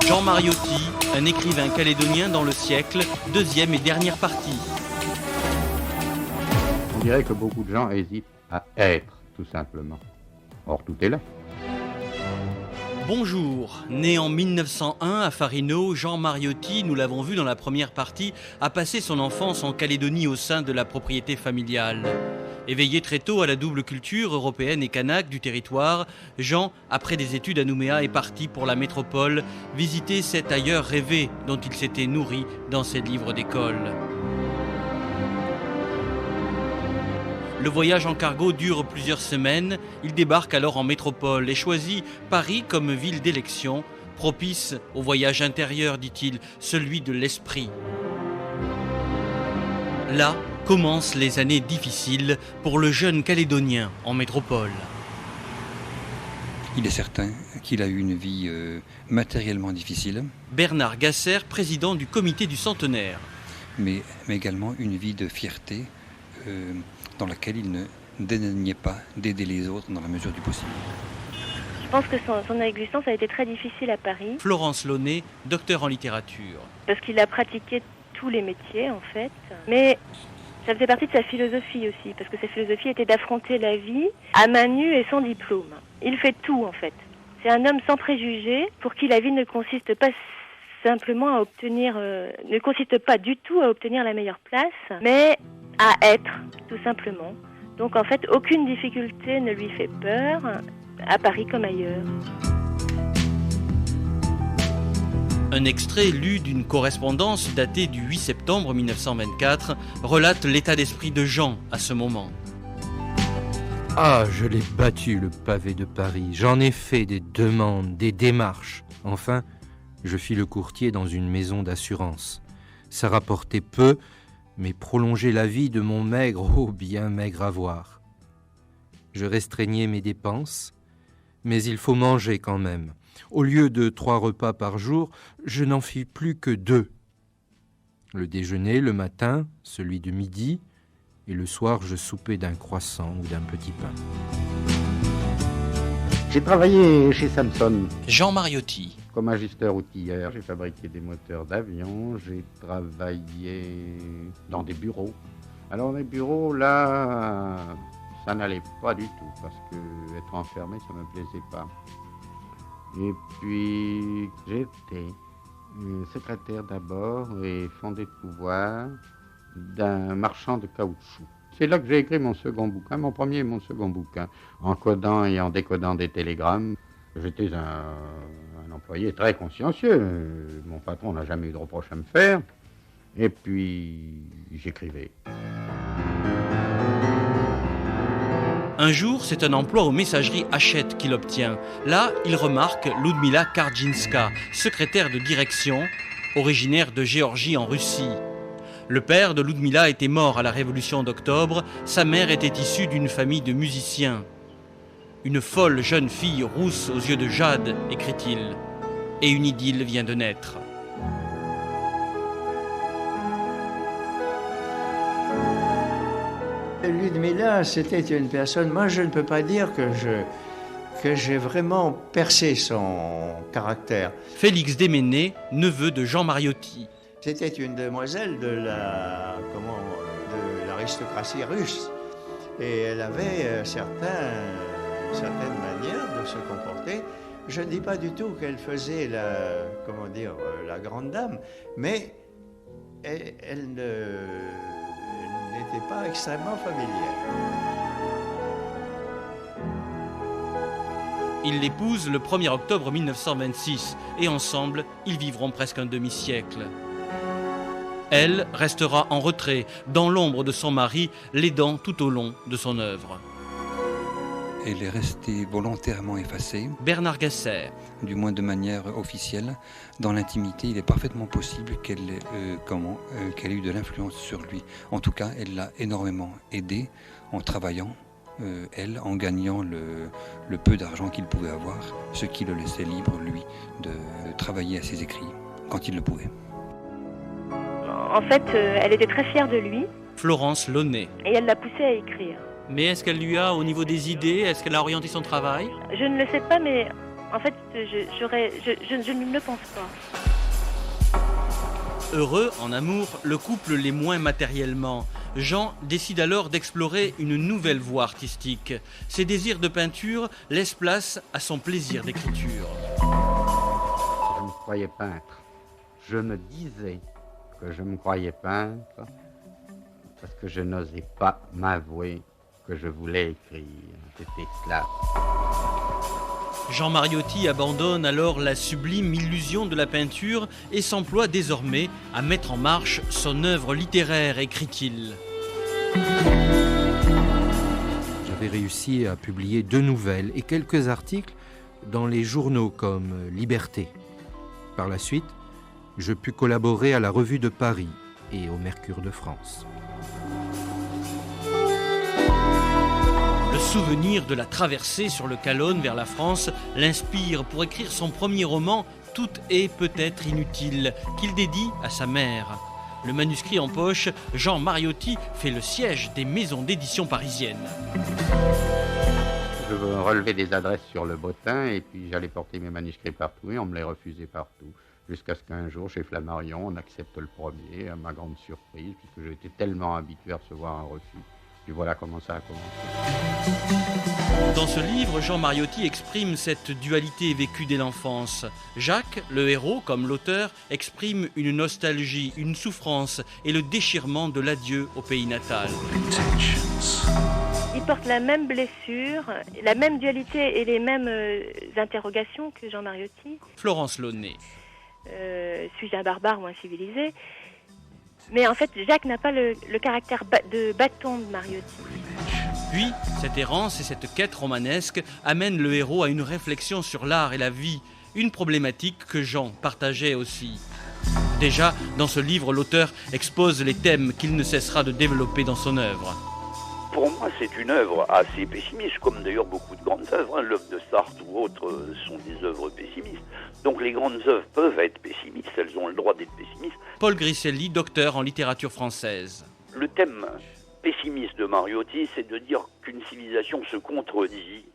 Jean Mariotti, un écrivain calédonien dans le siècle, deuxième et dernière partie. On dirait que beaucoup de gens hésitent à être, tout simplement. Or, tout est là. Bonjour, né en 1901 à Farino, Jean Mariotti, nous l'avons vu dans la première partie, a passé son enfance en Calédonie au sein de la propriété familiale. Éveillé très tôt à la double culture européenne et kanak du territoire, Jean, après des études à Nouméa, est parti pour la métropole, visiter cet ailleurs rêvé dont il s'était nourri dans ses livres d'école. Le voyage en cargo dure plusieurs semaines. Il débarque alors en métropole et choisit Paris comme ville d'élection, propice au voyage intérieur, dit-il, celui de l'esprit. Là commencent les années difficiles pour le jeune Calédonien en métropole. Il est certain qu'il a eu une vie matériellement difficile. Bernard Gasser, président du comité du centenaire. Mais également une vie de fierté dans laquelle il ne dédaignait pas d'aider les autres dans la mesure du possible. Je pense que son existence a été très difficile à Paris. Florence Launay, docteur en littérature. Parce qu'il a pratiqué tous les métiers en fait, mais ça faisait partie de sa philosophie aussi, parce que sa philosophie était d'affronter la vie à main nue et sans diplôme. Il fait tout en fait. C'est un homme sans préjugés, pour qui la vie ne consiste pas simplement à obtenir, ne consiste pas du tout à obtenir la meilleure place, mais à être, tout simplement. Donc en fait, aucune difficulté ne lui fait peur, à Paris comme ailleurs. Un extrait lu d'une correspondance datée du 8 septembre 1924 relate l'état d'esprit de Jean à ce moment. Ah, je l'ai battu, le pavé de Paris. J'en ai fait des demandes, des démarches. Enfin, je fis le courtier dans une maison d'assurance. Ça rapportait peu, mais prolonger la vie de mon maigre, oh bien maigre avoir. Je restreignais mes dépenses, mais il faut manger quand même. Au lieu de 3 repas par jour, je n'en fis plus que 2. Le déjeuner, le matin, celui de midi, et le soir, je soupais d'un croissant ou d'un petit pain. J'ai travaillé chez Samson. Jean Mariotti. Comme ajusteur outilleur, j'ai fabriqué des moteurs d'avion, j'ai travaillé dans des bureaux. Alors les bureaux, là, ça n'allait pas du tout, parce que être enfermé, ça ne me plaisait pas. Et puis, j'étais secrétaire d'abord et fondé de pouvoir d'un marchand de caoutchouc. C'est là que j'ai écrit mon second bouquin, mon premier et mon second bouquin, en codant et en décodant des télégrammes. J'étais un employé très consciencieux. Mon patron n'a jamais eu de reproche à me faire. Et puis, j'écrivais. Un jour, c'est un emploi aux messageries Hachette qu'il obtient. Là, il remarque Ludmila Kardzinska, secrétaire de direction, originaire de Géorgie en Russie. Le père de Ludmila était mort à la Révolution d'octobre. Sa mère était issue d'une famille de musiciens. Une folle jeune fille rousse aux yeux de jade, écrit-il. Et une idylle vient de naître. Ludmila, c'était une personne, moi je ne peux pas dire que j'ai vraiment percé son caractère. Félix Déméné, neveu de Jean Mariotti. C'était une demoiselle de l'aristocratie russe. Et elle avait certaines manières de se comporter. Je ne dis pas du tout qu'elle faisait la grande dame, mais elle n'était pas extrêmement familière. Il l'épouse le 1er octobre 1926 et ensemble, ils vivront presque un demi-siècle. Elle restera en retrait, dans l'ombre de son mari, l'aidant tout au long de son œuvre. Elle est restée volontairement effacée. Bernard Gasser. Du moins de manière officielle. Dans l'intimité, il est parfaitement possible qu'elle ait eu de l'influence sur lui. En tout cas, elle l'a énormément aidé en travaillant, elle, en gagnant le peu d'argent qu'il pouvait avoir, ce qui le laissait libre, lui, de travailler à ses écrits, quand il le pouvait. En fait, elle était très fière de lui. Florence Launay. Et elle l'a poussé à écrire. Mais est-ce qu'elle lui a, au niveau des idées, est-ce qu'elle a orienté son travail? Je ne le sais pas, mais en fait, je ne le pense pas. Heureux en amour, le couple l'est moins matériellement. Jean décide alors d'explorer une nouvelle voie artistique. Ses désirs de peinture laissent place à son plaisir d'écriture. Je me croyais peintre. Je me disais que je me croyais peintre parce que je n'osais pas m'avouer que je voulais écrire. J'étais cela. Jean Mariotti abandonne alors la sublime illusion de la peinture et s'emploie désormais à mettre en marche son œuvre littéraire, écrit-il. J'avais réussi à publier 2 nouvelles et quelques articles dans les journaux comme Liberté. Par la suite, je pus collaborer à la Revue de Paris et au Mercure de France. Le souvenir de la traversée sur le Calonne vers la France l'inspire pour écrire son premier roman « Tout est peut-être inutile » qu'il dédie à sa mère. Le manuscrit en poche, Jean Mariotti fait le siège des maisons d'édition parisiennes. Je relevais des adresses sur le bottin et puis j'allais porter mes manuscrits partout et on me les refusait partout. Jusqu'à ce qu'un jour, chez Flammarion, on accepte le premier, à ma grande surprise, puisque j'étais tellement habitué à recevoir un refus. Puis voilà comment ça a commencé. Dans ce livre, Jean Mariotti exprime cette dualité vécue dès l'enfance. Jacques, le héros, comme l'auteur, exprime une nostalgie, une souffrance et le déchirement de l'adieu au pays natal. Il porte la même blessure, la même dualité et les mêmes interrogations que Jean Mariotti. Florence Launay. Suis-je un barbare ou un civilisé? Mais en fait, Jacques n'a pas le caractère de bâton de Mariotti. Puis, cette errance et cette quête romanesque amènent le héros à une réflexion sur l'art et la vie, une problématique que Jean partageait aussi. Déjà, dans ce livre, l'auteur expose les thèmes qu'il ne cessera de développer dans son œuvre. Pour moi, c'est une œuvre assez pessimiste, comme d'ailleurs beaucoup de grandes œuvres. L'œuvre de Sartre ou autres sont des œuvres pessimistes. Donc les grandes œuvres peuvent être pessimistes, elles ont le droit d'être pessimistes. Paul Griselli, docteur en littérature française. Le thème pessimiste de Mariotti, c'est de dire qu'une civilisation se contredit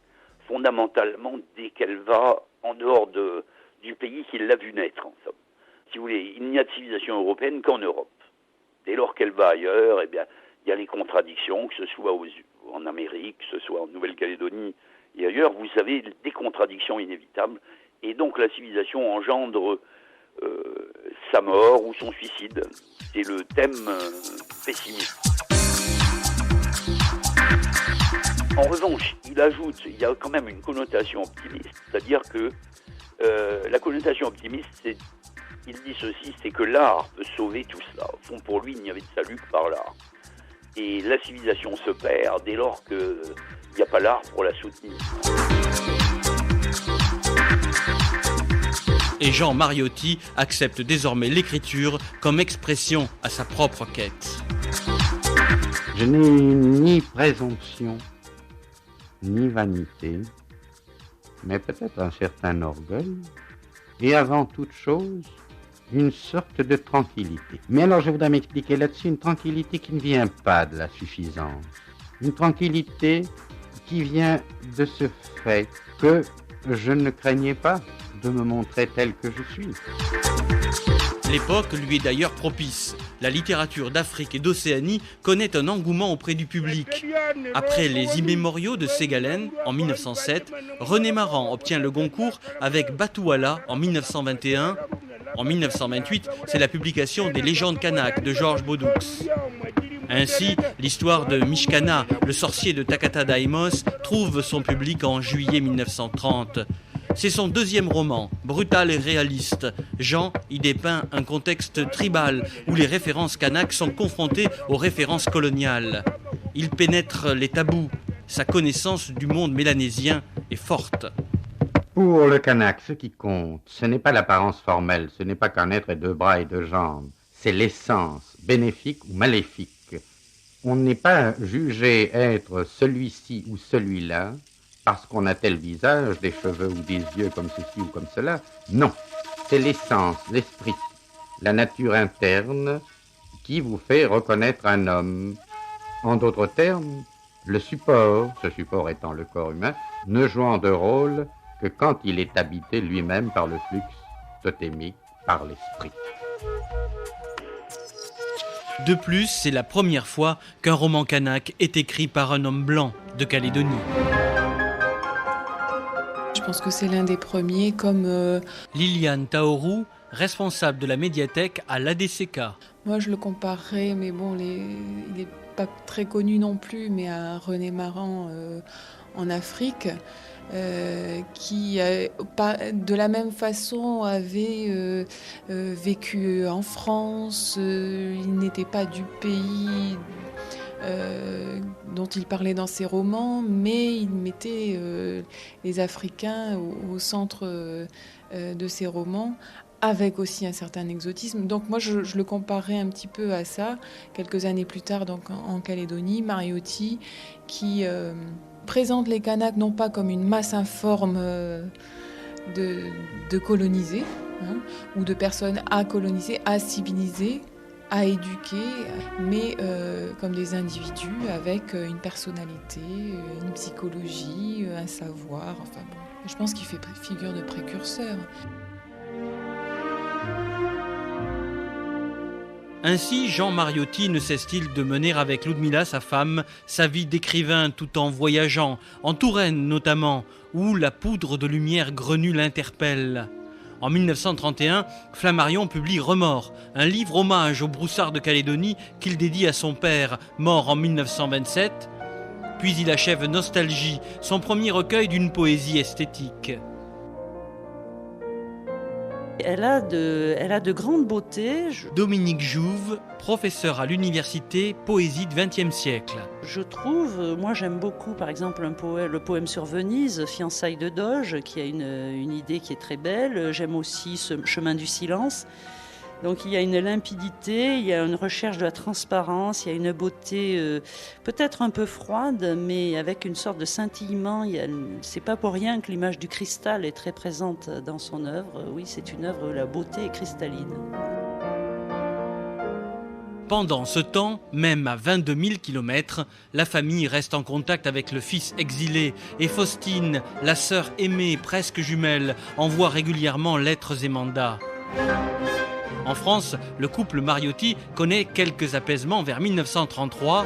fondamentalement dès qu'elle va en dehors du pays qui l'a vu naître, en somme. Si vous voulez, il n'y a de civilisation européenne qu'en Europe. Dès lors qu'elle va ailleurs, eh bien, il y a les contradictions, que ce soit en Amérique, que ce soit en Nouvelle-Calédonie et ailleurs, vous avez des contradictions inévitables. Et donc la civilisation engendre sa mort ou son suicide. C'est le thème pessimiste. En revanche, il y a quand même une connotation optimiste. C'est-à-dire que la connotation optimiste, il dit ceci, c'est que l'art peut sauver tout cela. Au fond, pour lui, il n'y avait de salut que par l'art. Et la civilisation se perd dès lors qu'il n'y a pas l'art pour la soutenir. Et Jean Mariotti accepte désormais l'écriture comme expression à sa propre quête. Je n'ai ni présomption, ni vanité, mais peut-être un certain orgueil, et avant toute chose, une sorte de tranquillité. Mais alors je voudrais m'expliquer là-dessus, une tranquillité qui ne vient pas de la suffisance. Une tranquillité qui vient de ce fait que je ne craignais pas de me montrer tel que je suis. L'époque lui est d'ailleurs propice. La littérature d'Afrique et d'Océanie connaît un engouement auprès du public. Après les immémoriaux de Ségalen en 1907, René Maran obtient le Goncourt avec Batouala en 1921. En 1928, c'est la publication des Légendes Kanak de Georges Bodoux. Ainsi, l'histoire de Mishkana, le sorcier de Takata Daimos, trouve son public en juillet 1930. C'est son deuxième roman, brutal et réaliste. Jean y dépeint un contexte tribal où les références kanak sont confrontées aux références coloniales. Il pénètre les tabous. Sa connaissance du monde mélanésien est forte. Pour le kanak, ce qui compte, ce n'est pas l'apparence formelle, ce n'est pas qu'un être ait 2 bras et 2 jambes, c'est l'essence, bénéfique ou maléfique. On n'est pas jugé être celui-ci ou celui-là, parce qu'on a tel visage, des cheveux ou des yeux comme ceci ou comme cela. Non, c'est l'essence, l'esprit, la nature interne qui vous fait reconnaître un homme. En d'autres termes, le support, ce support étant le corps humain, ne jouant de rôle que quand il est habité lui-même par le flux totémique, par l'esprit. De plus, c'est la première fois qu'un roman kanak est écrit par un homme blanc de Calédonie. Je pense que c'est l'un des premiers, comme... Liliane Taourou, responsable de la médiathèque à l'ADCK. Moi, je le comparerais, mais bon, il n'est pas très connu non plus, mais à René Maran en Afrique, qui, de la même façon, avait vécu en France. Il n'était pas du pays dont il parlait dans ses romans, mais il mettait les Africains au centre de ses romans, avec aussi un certain exotisme. Donc moi, je le comparais un petit peu à ça. Quelques années plus tard, donc en Calédonie, Mariotti, qui présente les Kanaks non pas comme une masse informe de colonisés, ou de personnes à coloniser, à civiliser, à éduquer, mais comme des individus avec une personnalité, une psychologie, un savoir. Enfin bon, je pense qu'il fait figure de précurseur. Ainsi, Jean Mariotti ne cesse-t-il de mener avec Ludmilla, sa femme, sa vie d'écrivain tout en voyageant, en Touraine notamment, où la poudre de lumière grenue l'interpelle. En 1931, Flammarion publie Remords, un livre hommage au broussard de Calédonie qu'il dédie à son père, mort en 1927. Puis il achève Nostalgie, son premier recueil d'une poésie esthétique. Elle a de grandes beautés. Dominique Jouve, professeur à l'université Poésie du XXe siècle. Je trouve, moi j'aime beaucoup par exemple le poème sur Venise, Fiançailles de Doge, qui a une idée qui est très belle. J'aime aussi ce Chemin du silence. Donc il y a une limpidité, il y a une recherche de la transparence, il y a une beauté peut-être un peu froide, mais avec une sorte de scintillement. C'est pas pour rien que l'image du cristal est très présente dans son œuvre. Oui, c'est une œuvre où la beauté est cristalline. Pendant ce temps, même à 22 000 km, la famille reste en contact avec le fils exilé et Faustine, la sœur aimée, presque jumelle, envoie régulièrement lettres et mandats. En France, le couple Mariotti connaît quelques apaisements vers 1933.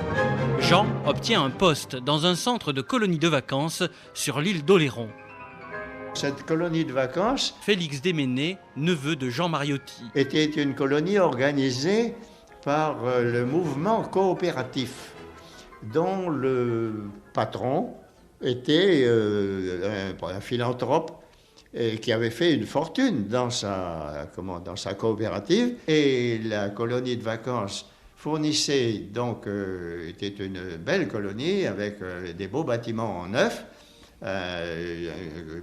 Jean obtient un poste dans un centre de colonie de vacances sur l'île d'Oléron. Cette colonie de vacances, Félix Déméné, neveu de Jean Mariotti, était une colonie organisée par le mouvement coopératif, dont le patron était un philanthrope qui avait fait une fortune dans sa coopérative. Et la colonie de vacances fournissait donc, était une belle colonie avec des beaux bâtiments en neuf,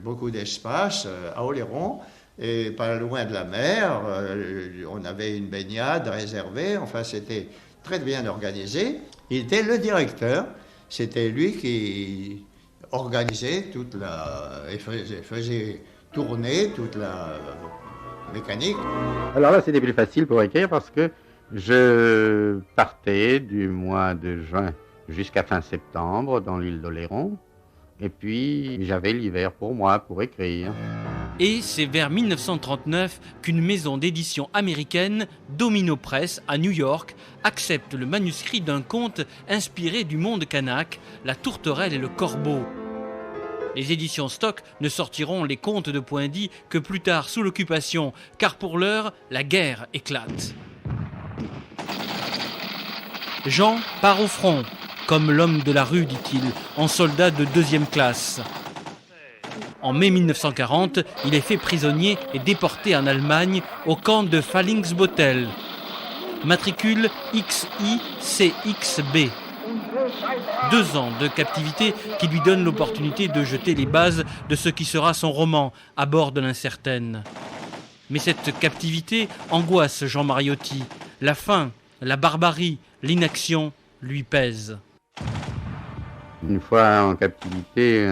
beaucoup d'espace à Oléron, et pas loin de la mer. On avait une baignade réservée, enfin c'était très bien organisé. Il était le directeur, c'était lui qui organisait toute et faisait tourner toute la mécanique. Alors là, c'était plus facile pour écrire parce que je partais du mois de juin jusqu'à fin septembre dans l'île d'Oléron. Et puis, j'avais l'hiver pour moi, pour écrire. Et c'est vers 1939 qu'une maison d'édition américaine, Domino Press, à New York, accepte le manuscrit d'un conte inspiré du monde kanak, La tourterelle et le corbeau. Les éditions Stock ne sortiront les contes de Poindy que plus tard sous l'occupation, car pour l'heure, la guerre éclate. Jean part au front, comme l'homme de la rue, dit-il, en soldat de 2e classe. En mai 1940, il est fait prisonnier et déporté en Allemagne au camp de Fallingsbottel. Matricule XICXB. 2 ans de captivité qui lui donnent l'opportunité de jeter les bases de ce qui sera son roman, À bord de l'incertaine. Mais cette captivité angoisse Jean Mariotti. La faim, la barbarie, l'inaction lui pèsent. Une fois en captivité,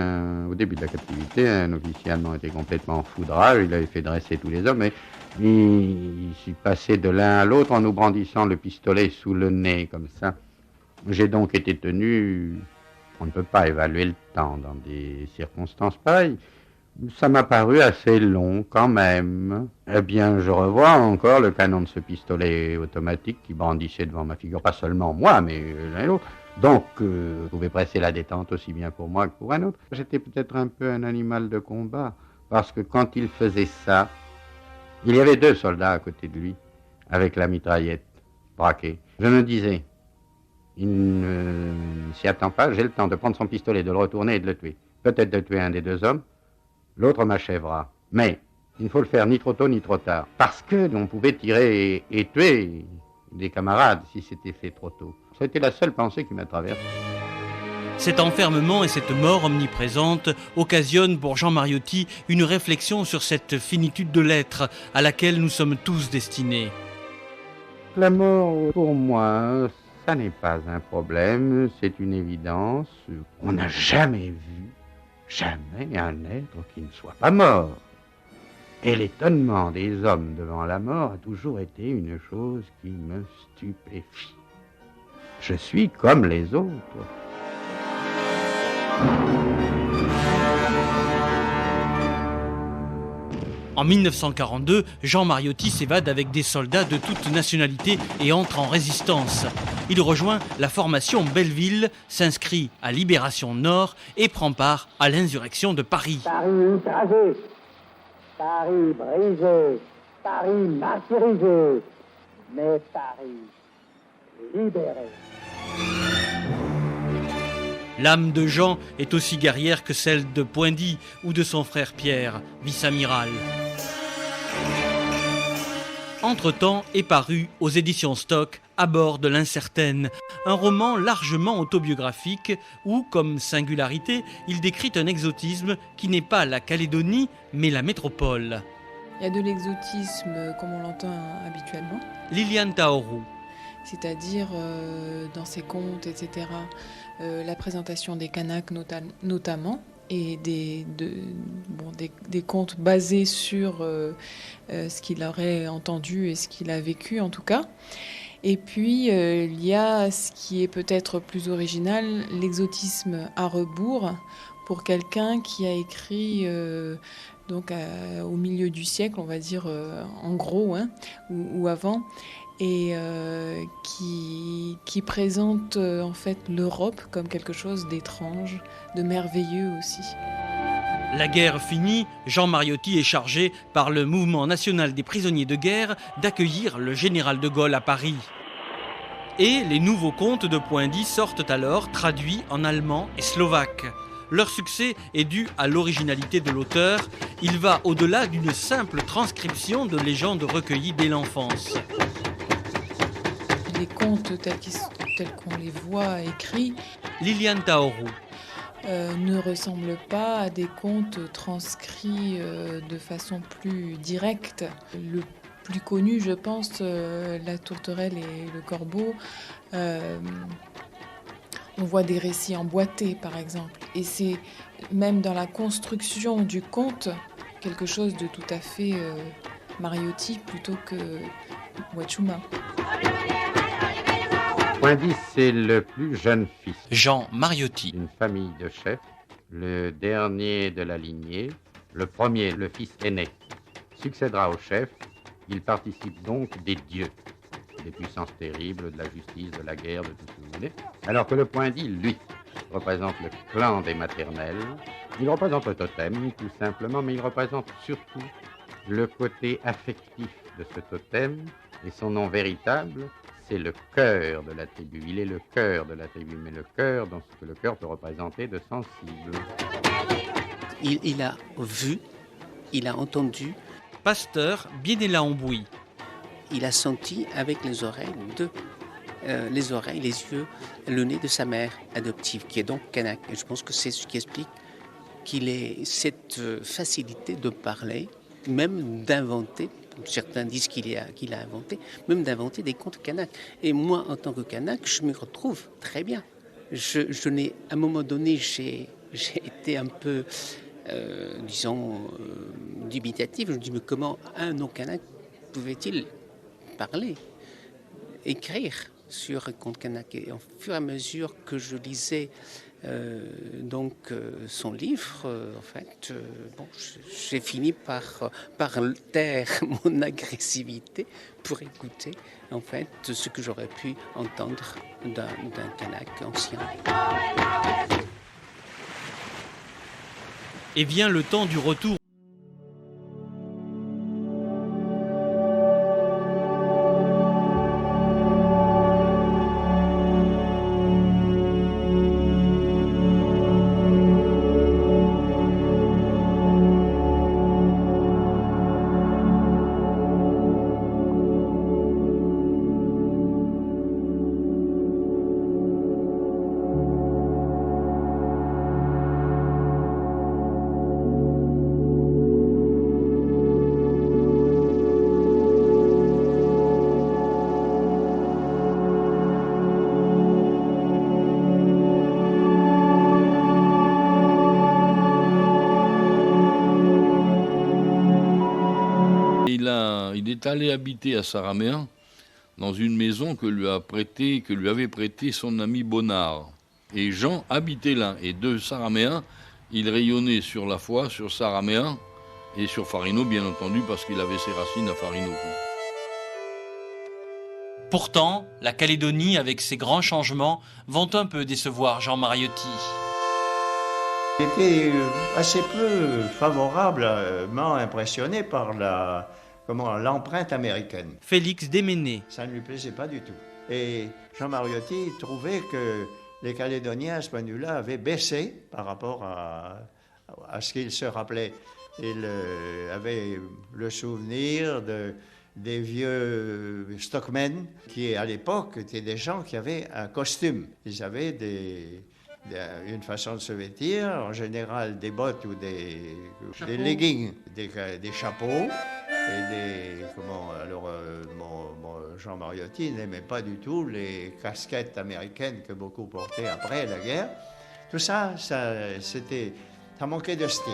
au début de la captivité, un officier allemand était complètement en foudrage, il avait fait dresser tous les hommes, et il s'est passé de l'un à l'autre en nous brandissant le pistolet sous le nez, comme ça. J'ai donc été tenu, on ne peut pas évaluer le temps dans des circonstances pareilles. Ça m'a paru assez long quand même. Eh bien, je revois encore le canon de ce pistolet automatique qui brandissait devant ma figure, pas seulement moi, mais l'un et l'autre. Donc, vous pouvez presser la détente aussi bien pour moi que pour un autre. J'étais peut-être un peu un animal de combat, parce que quand il faisait ça, il y avait 2 soldats à côté de lui, avec la mitraillette braquée. Je me disais, il ne s'y attend pas, j'ai le temps de prendre son pistolet, de le retourner et de le tuer. Peut-être de tuer un des 2 hommes, l'autre m'achèvera. Mais il ne faut le faire ni trop tôt ni trop tard, parce que on pouvait tirer et tuer des camarades si c'était fait trop tôt. C'était la seule pensée qui m'a traversé. Cet enfermement et cette mort omniprésente occasionnent pour Jean Mariotti une réflexion sur cette finitude de l'être à laquelle nous sommes tous destinés. La mort, pour moi, ça n'est pas un problème, c'est une évidence. On n'a jamais vu, jamais un être qui ne soit pas mort. Et l'étonnement des hommes devant la mort a toujours été une chose qui me stupéfie. Je suis comme les autres. En 1942, Jean Mariotti s'évade avec des soldats de toutes nationalités et entre en résistance. Il rejoint la formation Belleville, s'inscrit à Libération Nord et prend part à l'insurrection de Paris. Paris écrasé, Paris brisé, Paris martyrisé, mais Paris libéré. L'âme de Jean est aussi guerrière que celle de Poindy ou de son frère Pierre, vice-amiral. Entre-temps est paru aux éditions Stock À bord de l'incertaine, un roman largement autobiographique où, comme singularité, il décrit un exotisme qui n'est pas la Calédonie, mais la métropole. Il y a de l'exotisme comme on l'entend habituellement. Liliane Taorou. C'est-à-dire dans ses contes, etc. La présentation des Kanaks notamment, et des contes basés sur ce qu'il aurait entendu et ce qu'il a vécu en tout cas. Et puis il y a ce qui est peut-être plus original, l'exotisme à rebours pour quelqu'un qui a écrit au milieu du siècle, on va dire en gros, ou avant, et qui présente en fait l'Europe comme quelque chose d'étrange, de merveilleux aussi. La guerre finie, Jean Mariotti est chargé par le mouvement national des prisonniers de guerre d'accueillir le général de Gaulle à Paris. Et les nouveaux contes de Poindy sortent alors traduits en allemand et slovaque. Leur succès est dû à l'originalité de l'auteur. Il va au-delà d'une simple transcription de légendes recueillies dès l'enfance. Les contes tels qu'on les voit écrits, Liliane Taorou. Ne ressemblent pas à des contes transcrits de façon plus directe. Le plus connu, je pense, La Tourterelle et le Corbeau. On voit des récits emboîtés, par exemple. Et c'est même dans la construction du conte quelque chose de tout à fait Mariotti plutôt que Wachuma. Poindy, c'est le plus jeune fils. Jean Mariotti. D'une famille de chefs, le dernier de la lignée, le premier, le fils aîné, succédera au chef. Il participe donc des dieux, des puissances terribles, de la justice, de la guerre, de tout ce que vous voulez. Alors que le Poindy, lui, représente le clan des maternelles. Il représente le totem, tout simplement, mais il représente surtout le côté affectif de ce totem et son nom véritable. C'est le cœur de la tribu. Il est le cœur de la tribu, mais le cœur dans ce que le cœur peut représenter de sensible. Il a vu, il a entendu. Pasteur Bienela-Ambouy. Il a senti avec les oreilles, les yeux, le nez de sa mère adoptive, qui est donc kanak. Et je pense que c'est ce qui explique qu'il ait cette facilité de parler, même d'inventer. Certains disent qu'il a inventé, même d'inventer des contes kanak. Et moi, en tant que kanak, je m'y retrouve très bien. je n'ai, à un moment donné, j'ai été un peu, dubitatif. Je me dis, mais comment un non-kanak pouvait-il parler, écrire sur un conte kanak? Et au fur et à mesure que je lisais son livre, j'ai fini par taire mon agressivité pour écouter en fait ce que j'aurais pu entendre d'un kanak ancien. Et vient le temps du retour. Il est allé habiter à Saraméen dans une maison que lui avait prêté son ami Bonnard. Et Jean habitait là. Et de Saraméen, il rayonnait sur la foi, sur Saraméen et sur Farino, bien entendu, parce qu'il avait ses racines à Farino. Pourtant, la Calédonie, avec ses grands changements, vont un peu décevoir Jean Mariotti. J'étais assez peu favorablement impressionné par l'empreinte américaine. Félix Déméné. Ça ne lui plaisait pas du tout. Et Jean Mariotti trouvait que les Calédoniens, à ce point de vue-là, avaient baissé par rapport à ce qu'il se rappelait. Il avait le souvenir des vieux stockmen qui, à l'époque, étaient des gens qui avaient un costume. Ils avaient une façon de se vêtir, en général des bottes ou des leggings, des chapeaux et Jean Mariotti n'aimait pas du tout les casquettes américaines que beaucoup portaient après la guerre. Tout ça manquait de style.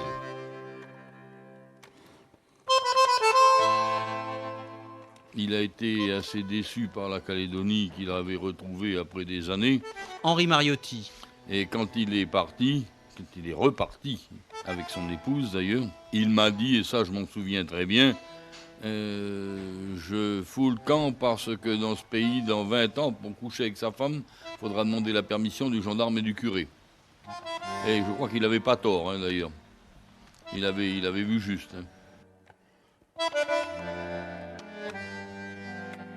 Il a été assez déçu par la Calédonie qu'il avait retrouvée après des années. Henri Mariotti. Et quand il est reparti, avec son épouse d'ailleurs, il m'a dit, et ça je m'en souviens très bien, je fous le camp parce que dans ce pays, dans 20 ans, pour coucher avec sa femme, il faudra demander la permission du gendarme et du curé. Et je crois qu'il n'avait pas tort, d'ailleurs. Il avait vu juste.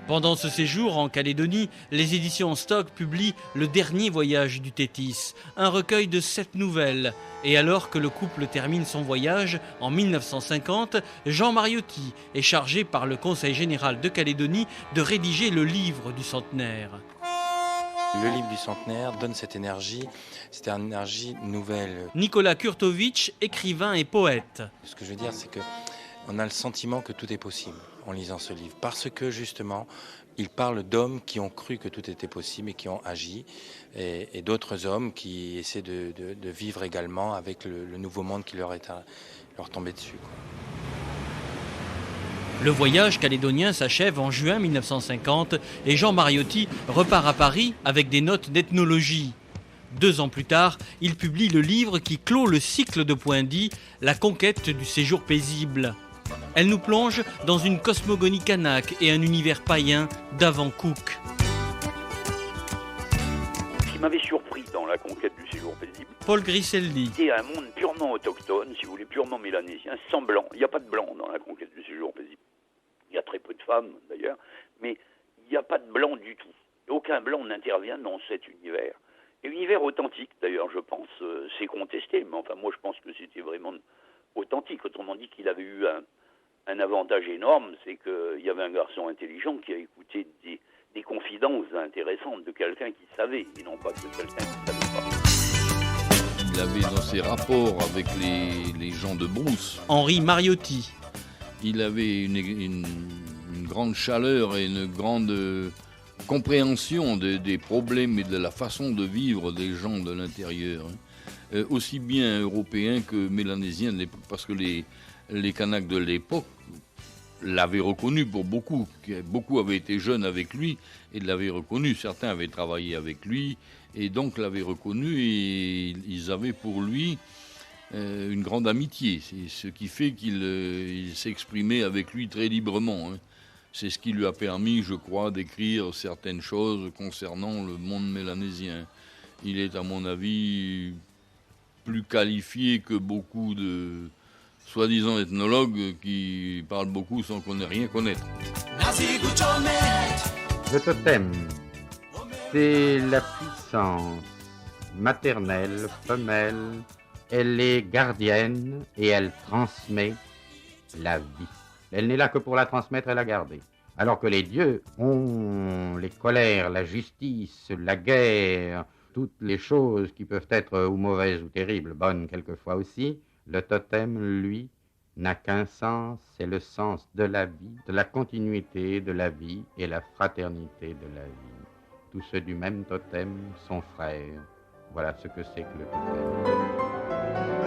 Pendant ce séjour en Calédonie, les éditions Stock publient Le Dernier Voyage du Tétis, un recueil de 7 nouvelles. Et alors que le couple termine son voyage, en 1950, Jean Mariotti est chargé par le Conseil général de Calédonie de rédiger le livre du centenaire. Le livre du centenaire donne cette énergie nouvelle. Nicolas Kurtovitch, écrivain et poète. Ce que je veux dire, c'est qu'on a le sentiment que tout est possible en lisant ce livre, parce que justement, il parle d'hommes qui ont cru que tout était possible et qui ont agi, et d'autres hommes qui essaient de vivre également avec le nouveau monde qui leur tombé dessus, quoi. Le voyage calédonien s'achève en juin 1950 et Jean Mariotti repart à Paris avec des notes d'ethnologie. 2 ans plus tard, il publie le livre qui clôt le cycle de Poindy, La conquête du séjour paisible. Elle nous plonge dans une cosmogonie kanak et un univers païen d'avant Cook. Ce qui m'avait surpris dans la conquête du séjour paisible, Paul Griseldi. c'était un monde purement autochtone, si vous voulez, purement mélanésien, sans blanc. Il n'y a pas de blanc dans la conquête du séjour paisible. Il y a très peu de femmes d'ailleurs, mais il n'y a pas de blanc du tout. Aucun blanc n'intervient dans cet univers. Et univers authentique d'ailleurs, je pense, c'est contesté, mais enfin moi je pense que c'était vraiment authentique. Autrement dit qu'il avait eu un avantage énorme, c'est qu'il y avait un garçon intelligent qui a écouté des confidences intéressantes de quelqu'un qui savait, et non pas de quelqu'un qui ne savait pas. Il avait dans ses rapports avec les gens de Brousse. Henri Mariotti. Il avait une grande chaleur et une grande compréhension des problèmes et de la façon de vivre des gens de l'intérieur, aussi bien européens que mélanésiens de l'époque, parce que les Kanaks de l'époque l'avaient reconnu pour beaucoup. Beaucoup avaient été jeunes avec lui et l'avaient reconnu. Certains avaient travaillé avec lui et donc l'avaient reconnu et ils avaient pour lui une grande amitié. C'est ce qui fait qu'il s'exprimait avec lui très librement. C'est ce qui lui a permis, je crois, d'écrire certaines choses concernant le monde mélanésien. Il est, à mon avis, plus qualifié que beaucoup de soi-disant ethnologues qui parlent beaucoup sans rien connaître. Le totem, c'est la puissance maternelle, femelle. Elle est gardienne et elle transmet la vie. Elle n'est là que pour la transmettre et la garder. Alors que les dieux ont les colères, la justice, la guerre, toutes les choses qui peuvent être ou mauvaises ou terribles, bonnes quelquefois aussi, le totem, lui, n'a qu'un sens, c'est le sens de la vie, de la continuité de la vie et la fraternité de la vie. Tous ceux du même totem sont frères. Voilà ce que c'est que le totem.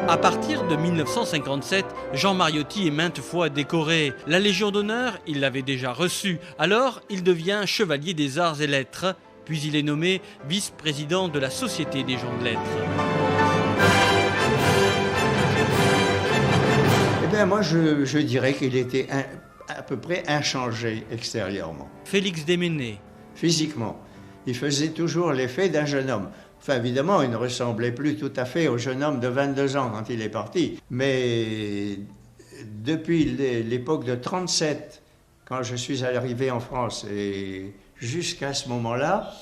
À partir de 1957, Jean Mariotti est maintes fois décoré. La Légion d'honneur, il l'avait déjà reçue. Alors, il devient chevalier des arts et lettres. Puis il est nommé vice-président de la Société des gens de lettres. Eh bien, moi, je dirais qu'il était à peu près inchangé extérieurement. Félix Déméné. Physiquement, il faisait toujours l'effet d'un jeune homme. Enfin, évidemment, il ne ressemblait plus tout à fait au jeune homme de 22 ans quand il est parti. Mais depuis l'époque de 37, quand je suis arrivé en France, et jusqu'à ce moment-là,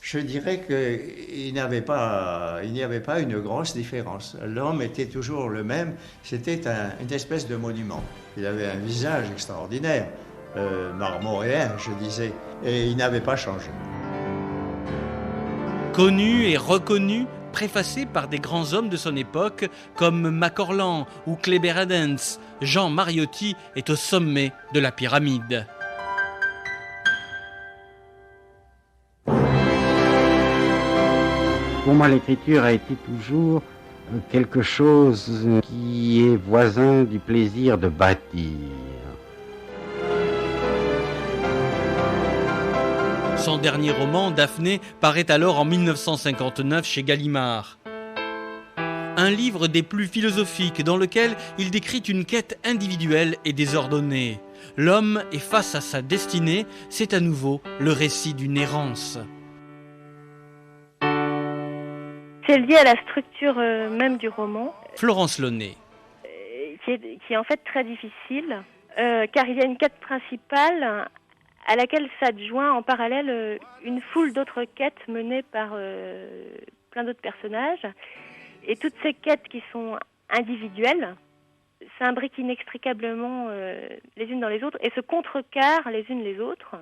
je dirais qu'il n'y avait pas une grosse différence. L'homme était toujours le même. C'était une espèce de monument. Il avait un visage extraordinaire, marmoréen, je disais, et il n'avait pas changé. Connu et reconnu, préfacé par des grands hommes de son époque comme Macorlan ou Kléber Adens, Jean Mariotti est au sommet de la pyramide. Pour moi, l'écriture a été toujours quelque chose qui est voisin du plaisir de bâtir. Son dernier roman, Daphné, paraît alors en 1959 chez Gallimard. Un livre des plus philosophiques dans lequel il décrit une quête individuelle et désordonnée. L'homme est face à sa destinée, c'est à nouveau le récit d'une errance. C'est lié à la structure même du roman. Florence Launay. Qui est en fait très difficile, car il y a une quête principale à laquelle s'adjoint en parallèle une foule d'autres quêtes menées par plein d'autres personnages. Et toutes ces quêtes qui sont individuelles s'imbriquent inextricablement les unes dans les autres et se contrecarrent les unes les autres,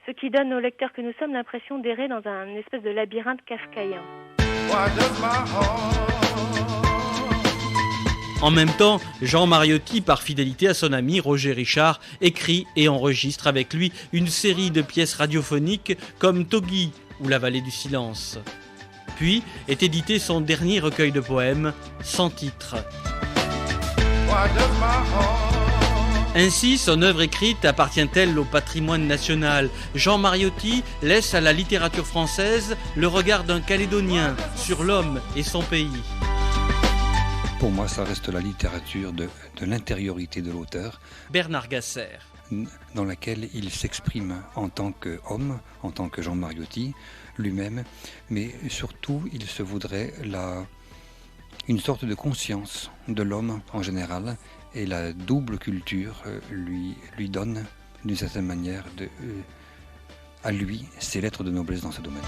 ce qui donne aux lecteurs que nous sommes l'impression d'errer dans un espèce de labyrinthe kafkaïen. En même temps, Jean Mariotti, par fidélité à son ami Roger Richard, écrit et enregistre avec lui une série de pièces radiophoniques comme Togi ou La Vallée du Silence. Puis est édité son dernier recueil de poèmes, sans titre. Ainsi, son œuvre écrite appartient-elle au patrimoine national. Jean Mariotti laisse à la littérature française le regard d'un Calédonien sur l'homme et son pays. Pour moi, ça reste la littérature de l'intériorité de l'auteur. Bernard Gasser. Dans laquelle il s'exprime en tant qu'homme, en tant que Jean Mariotti lui-même, mais surtout, il se voudrait une sorte de conscience de l'homme en général, et la double culture lui donne, d'une certaine manière, à lui, ses lettres de noblesse dans ce domaine.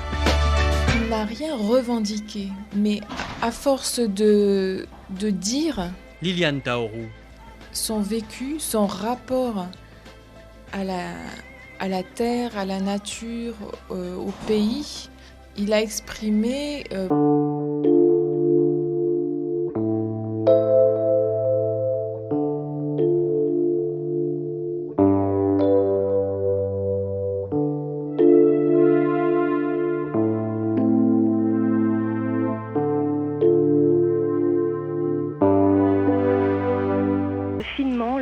Il n'a rien revendiqué, mais à force de dire... Liliane Taorou. Son vécu, son rapport à la terre, à la nature, au pays, il a exprimé...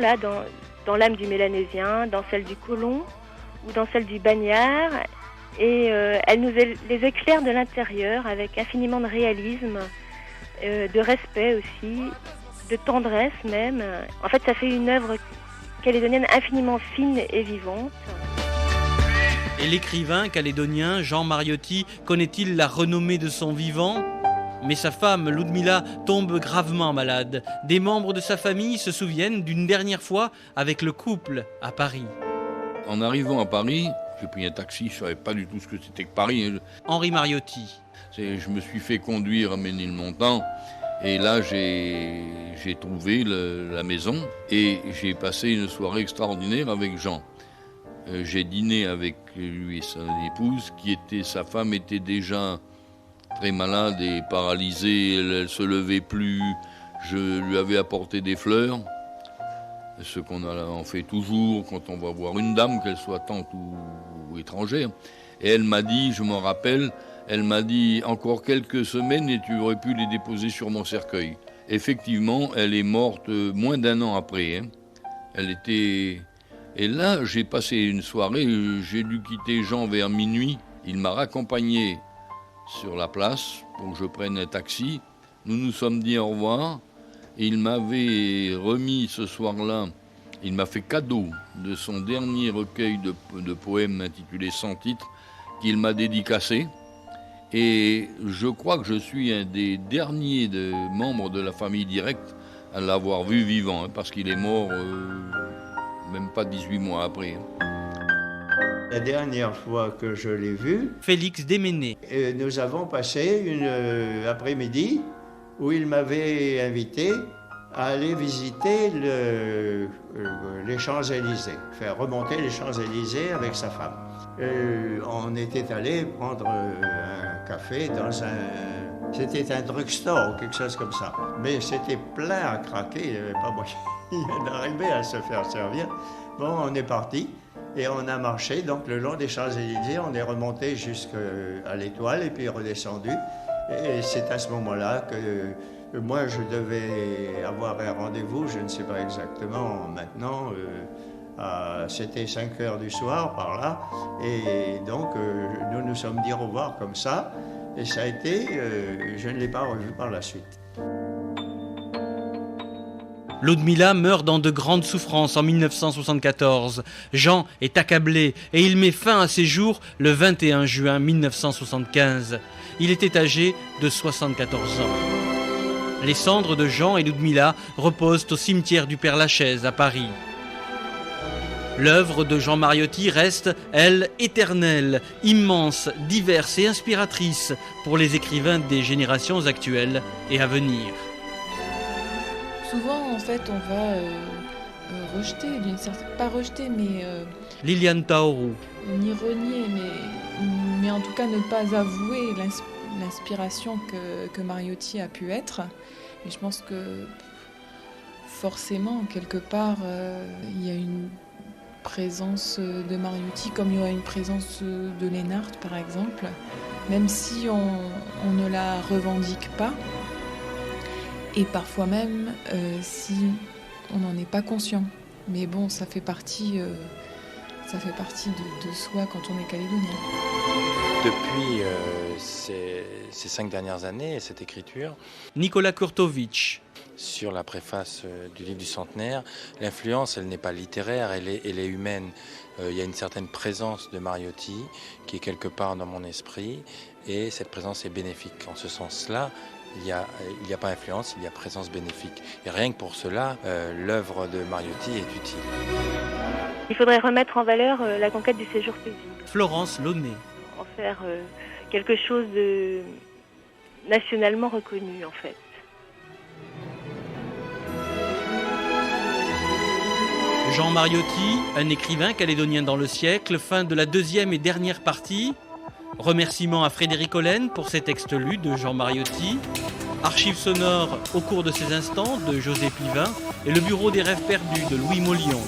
là, dans l'âme du Mélanésien, dans celle du colon ou dans celle du bagnard. Et elle nous les éclaire de l'intérieur avec infiniment de réalisme, de respect aussi, de tendresse même. En fait, ça fait une œuvre calédonienne infiniment fine et vivante. Et l'écrivain calédonien Jean Mariotti connaît-il la renommée de son vivant ? Mais sa femme, Ludmila, tombe gravement malade. Des membres de sa famille se souviennent d'une dernière fois avec le couple à Paris. En arrivant à Paris, j'ai pris un taxi, je ne savais pas du tout ce que c'était que Paris. Henri Mariotti. Je me suis fait conduire à Ménilmontant et là j'ai trouvé la maison et j'ai passé une soirée extraordinaire avec Jean. J'ai dîné avec lui et son épouse, sa femme était déjà très malade et paralysée, elle ne se levait plus. Je lui avais apporté des fleurs, ce qu'on en fait toujours quand on va voir une dame, qu'elle soit tante ou étrangère. Et elle m'a dit, je m'en rappelle, elle m'a dit, encore quelques semaines et tu aurais pu les déposer sur mon cercueil. Effectivement, elle est morte moins d'1 an après. Hein. Elle était... Et là, j'ai passé une soirée, j'ai dû quitter Jean vers minuit. Il m'a raccompagné sur la place pour que je prenne un taxi. Nous nous sommes dit au revoir. Et il m'avait remis ce soir-là, il m'a fait cadeau de son dernier recueil de poèmes intitulé Sans titre, qu'il m'a dédicacé. Et je crois que je suis un des derniers membres de la famille directe à l'avoir vu vivant, hein, parce qu'il est mort même pas 18 mois après. La dernière fois que je l'ai vu, Félix Déméné. Nous avons passé une après-midi où il m'avait invité à aller visiter les Champs-Élysées, faire remonter les Champs-Élysées avec sa femme. On était allé prendre un café dans c'était un drugstore ou quelque chose comme ça. Mais c'était plein à craquer, il n'y avait pas moyen d'arriver à se faire servir. Bon, on est parti et on a marché donc le long des Champs-Élysées, on est remonté jusqu'à l'Étoile et puis redescendu. Et c'est à ce moment-là que moi je devais avoir un rendez-vous, je ne sais pas exactement maintenant, c'était 5 heures du soir par là. Et donc nous nous sommes dit au revoir comme ça. Et ça a été, je ne l'ai pas revu par la suite. Ludmila meurt dans de grandes souffrances en 1974. Jean est accablé et il met fin à ses jours le 21 juin 1975. Il était âgé de 74 ans. Les cendres de Jean et Ludmila reposent au cimetière du Père-Lachaise à Paris. L'œuvre de Jean Mariotti reste, elle, éternelle, immense, diverse et inspiratrice pour les écrivains des générations actuelles et à venir. Souvent, en fait, on va rejeter, d'une certaine... pas rejeter, mais... Liliane Taorou. Ni renier, mais en tout cas ne pas avouer l'inspiration que Mariotti a pu être. Et je pense que forcément, quelque part, il y a une présence de Mariotti, comme il y aura une présence de Lénart, par exemple, même si on ne la revendique pas. Et parfois même si on n'en est pas conscient. Mais bon, ça fait partie de soi quand on est calédonien. Depuis ces 5 dernières années, cette écriture... Nicolas Kurtovic. Sur la préface du livre du centenaire, l'influence, elle n'est pas littéraire, elle est humaine. Il y a une certaine présence de Mariotti qui est quelque part dans mon esprit, et cette présence est bénéfique. En ce sens-là, il n'y a pas influence, il y a présence bénéfique. Et rien que pour cela, l'œuvre de Mariotti est utile. Il faudrait remettre en valeur la conquête du séjour paisible. Florence Launay. En faire quelque chose de nationalement reconnu, en fait. Jean Mariotti, un écrivain calédonien dans le siècle, fin de la deuxième et dernière partie. Remerciements à Frédéric Hollen pour ces textes lus de Jean Mariotti. Archives sonores au cours de ces instants de José Pivin et le bureau des rêves perdus de Louis Maulion.